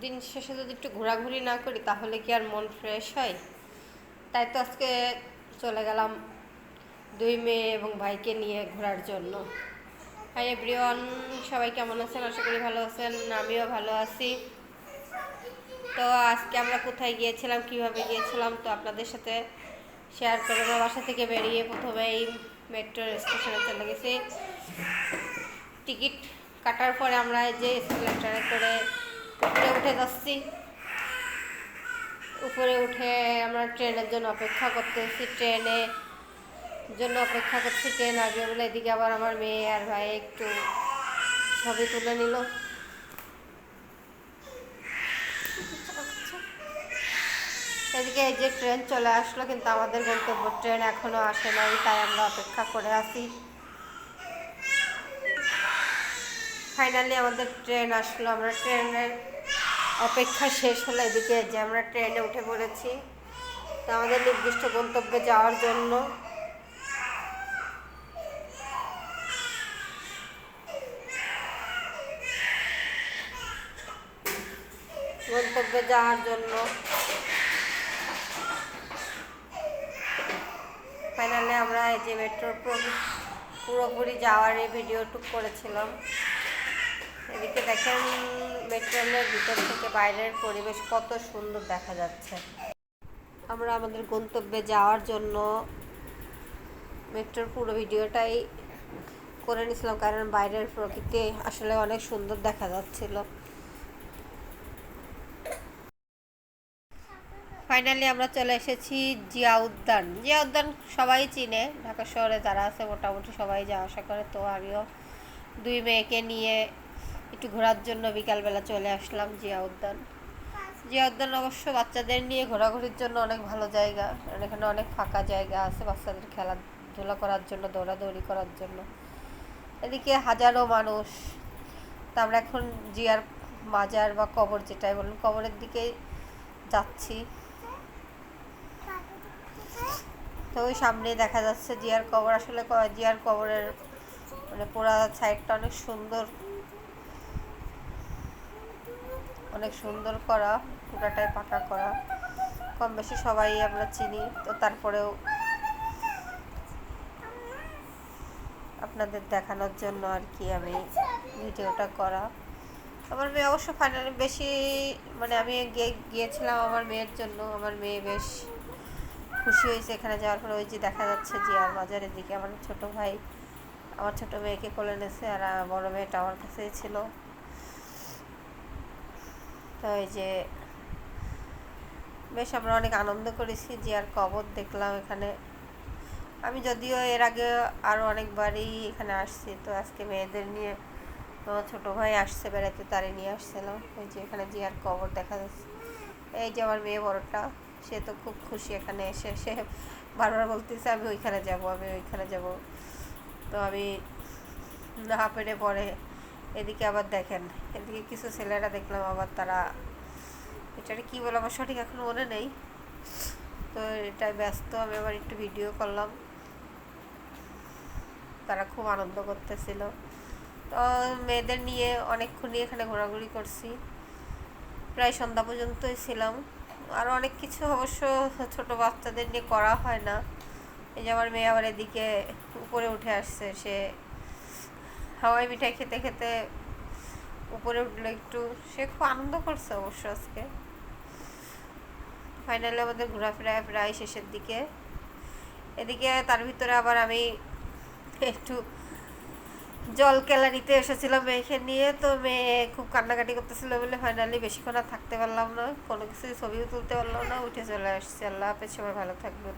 দিন শেষে যদি একটু ঘোরাঘুরি না করি তাহলে কি আর মন ফ্রেশ হয়? তাই তো আজকে চলে গেলাম দুই মেয়ে এবং ভাইকে নিয়ে ঘোরার জন্য। হাই এভরিওয়ান, সবাই কেমন আছেন? আশা করি ভালো আছেন, আমিও ভালো আছি। তো আজকে আমরা কোথায় গিয়েছিলাম, কিভাবে গিয়েছিলাম, তো আপনাদের সাথে শেয়ার করবো। বাসা থেকে বেরিয়ে প্রথমেই মেট্রো স্টেশনে চলে গেছি। টিকিট কাটার পরে আমরা যে এসকেলেটরে করে উপরে উঠে যাচ্ছি। উপরে উঠে আমরা ট্রেনের জন্য অপেক্ষা করতেছি, ট্রেন আসবে বলে। এদিকে আবার আমার মেয়ে আর ভাই একটু ছবি তুলে নিল। এদিকে এই যে ট্রেন চলে আসলো, কিন্তু আমাদের গন্তব্য ট্রেন এখনো আসে নাই, তাই আমরা অপেক্ষা করে আছি। ফাইনালি আমাদের ট্রেন আসলো, আমরা ট্রেনের অপেক্ষা শেষ হলো। এদিকে যে আমরা ট্রেনে উঠে পড়েছি তো আমাদের নির্দিষ্ট গন্তব্যে যাওয়ার জন্য। ফাইনালি আমরা এই যে মেট্রোর পুরোপুরি যাওয়ার এই ভিডিওটুক করেছিলাম। এদিকে দেখেন মেট্রোলের ভিতর থেকে বাইরের পরিবেশ কত সুন্দর দেখা যাচ্ছে। আমরা আমাদের গন্তব্যে যাওয়ার জন্য মেট্রোর পুরো ভিডিওটাই করে নিয়েছিলাম, কারণ বাইরের প্রকৃতি আসলে অনেক সুন্দর দেখা যাচ্ছিল। ফাইনালি আমরা চলে এসেছি জিয়া উদ্যান। জিয়া উদ্যান সবাই চিনে, ঢাকা শহরে যারা আছে মোটামুটি সবাই যাওয়া আসা করে। তো আমিও দুই মেয়েকে নিয়ে একটু ঘোরার জন্য বিকালবেলা চলে আসলাম জিয়া উদ্যান। জিয়া উদ্যান অবশ্য বাচ্চাদের নিয়ে ঘোরাঘুরির জন্য অনেক ভালো জায়গা, এখানে অনেক ফাঁকা জায়গা আছে বাচ্চাদের খেলাধুলা করার জন্য, দৌড়াদৌড়ি করার জন্য। এদিকে হাজারো মানুষ। তা আমরা এখন জিয়ার মাজার বা কবর যেটাই বলুন, কবরের দিকে যাচ্ছি। তো ওই সামনে দেখা যাচ্ছে জিয়ার কবর। আসলে জিয়ার কবরের মানে পুরা সাইডটা অনেক সুন্দর করা, পুরাটাই পাকা করা। কম বেশি সবাই আমরা চিনি, তো তারপরেও আপনাদের দেখানোর জন্য আর কি আমি ভিডিওটা করা। আমার মেয়ে অবশ্য ফাইনালি বেশি মানে আমি গিয়েছিলাম আমার মেয়ের জন্য। আমার মেয়ে বেশ খুশি হয়েছে এখানে যাওয়ার পরে। ওই যে দেখা যাচ্ছে জিয়ার বাজারের দিকে আমার ছোট ভাই আমার ছোট মেয়েকে কোলে নিয়েছে, আর বড় মেয়েটা আমার কাছেই ছিল। তো এই যে বেশ আমরা অনেক আনন্দ করেছি, জিয়ার কবর দেখলাম এখানে। আমি যদিও এর আগে আরও অনেকবারই এখানে আসছি, তো আজকে মেয়েদের নিয়ে ছোট ভাই আসছে বেড়াতে, তারে নিয়ে আসছিলাম। এই যে এখানে জিয়ার কবর দেখা যাচ্ছে। এই যে আমার মেয়ে বড়টা, সে তো খুব খুশি এখানে এসে। সে বারবার বলতেছে আমি ওইখানে যাব। তো আমি না পেরে পরে এদিকে আবার দেখেন, এদিকে কিছু ছেলেরা দেখলাম আবার তারা এটারে কী বলে আমার সঠিক এখন মনে নেই, তো এটাই ব্যস্ত। আমি আবার একটু ভিডিও করলাম, তারা খুব আনন্দ করতেছিল। তো মেয়েদের নিয়ে অনেকক্ষণই এখানে ঘোরাঘুরি করছি, প্রায় সন্ধ্যা পর্যন্তই ছিলাম। আর অনেক কিছু অবশ্য ছোট বাচ্চাদের নিয়ে করা হয় না। এই যে আমার মেয়ে আবার এদিকে উপরে উঠে আসছে, সে হাওয়াই মিঠাই খেতে খেতে উপরে উঠলো একটু, সে খুব আনন্দ করছে অবশ্য আজকে। ফাইনালি আমাদের ঘোরাফেরা প্রায় শেষের দিকে। এদিকে তার ভিতরে আবার আমি একটু জল কেলা নিতে এসেছিলাম মেয়েকে নিয়ে। তো মেয়ে খুব কান্নাকাটি করতেছিল বলে ফাইনালি বেশিক্ষণ আর থাকতে পারলাম না, কোনো কিছু ছবিও তুলতে পারলাম না, উঠে চলে আসছি। আল্লাহ হাফেজ, সবাই ভালো থাকবেন।